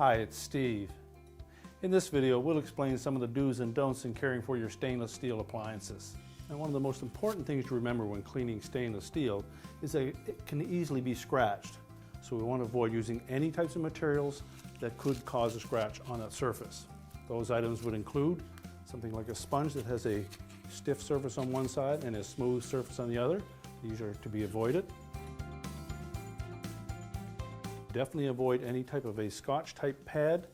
Hi, it's Steve. In this video, we'll explain some of the do's and don'ts in caring for your stainless steel appliances. Now, one of the most important things to remember when cleaning stainless steel is that it can easily be scratched. So we want to avoid using any types of materials that could cause a scratch on that surface. Those items would include something like a sponge that has a stiff surface on one side and a smooth surface on the other. These are to be avoided. Definitely avoid any type of a Scotch type pad.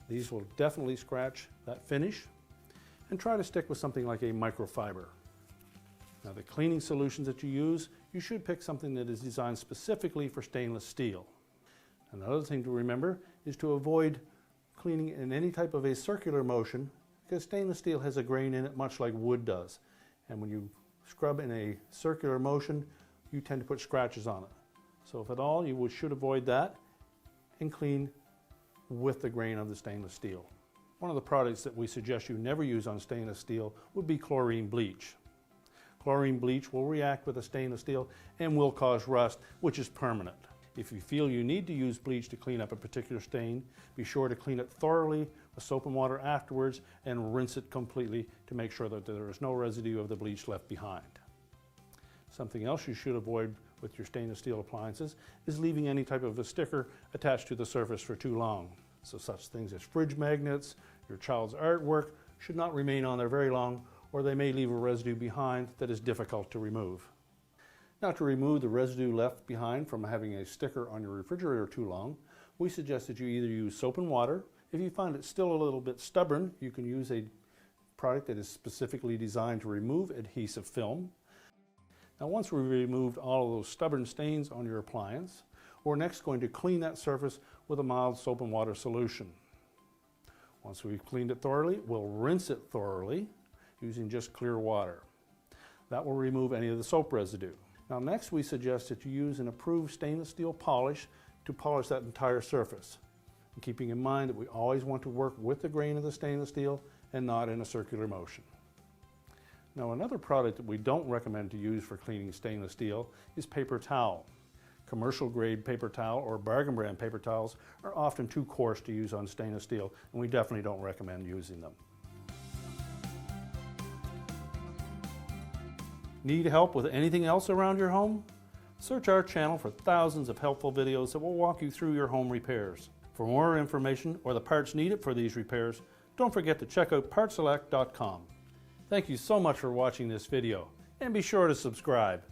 These will definitely scratch that finish. And try to stick with something like a microfiber. Now, the cleaning solutions that you use, you should pick something that is designed specifically for stainless steel. Another thing to remember is to avoid cleaning in any type of a circular motion, because stainless steel has a grain in it much like wood does. And when you scrub in a circular motion, you tend to put scratches on it. So if at all, you should avoid that and clean with the grain of the stainless steel. One of the products that we suggest you never use on stainless steel would be chlorine bleach. Chlorine bleach will react with the stainless steel and will cause rust, which is permanent. If you feel you need to use bleach to clean up a particular stain, be sure to clean it thoroughly with soap and water afterwards and rinse it completely to make sure that there is no residue of the bleach left behind. Something else you should avoid with your stainless steel appliances is leaving any type of a sticker attached to the surface for too long. So such things as fridge magnets, your child's artwork should not remain on there very long, or they may leave a residue behind that is difficult to remove. Now, to remove the residue left behind from having a sticker on your refrigerator too long, we suggest that you either use soap and water. If you find it still a little bit stubborn, you can use a product that is specifically designed to remove adhesive film. Now, once we've removed all of those stubborn stains on your appliance, we're next going to clean that surface with a mild soap and water solution. Once we've cleaned it thoroughly, we'll rinse it thoroughly using just clear water. That will remove any of the soap residue. Now, next we suggest that you use an approved stainless steel polish to polish that entire surface. And keeping in mind that we always want to work with the grain of the stainless steel and not in a circular motion. Now, another product that we don't recommend to use for cleaning stainless steel is paper towel. Commercial grade paper towel or bargain brand paper towels are often too coarse to use on stainless steel, and we definitely don't recommend using them. Need help with anything else around your home? Search our channel for thousands of helpful videos that will walk you through your home repairs. For more information or the parts needed for these repairs, don't forget to check out partselect.com. Thank you so much for watching this video, and be sure to subscribe.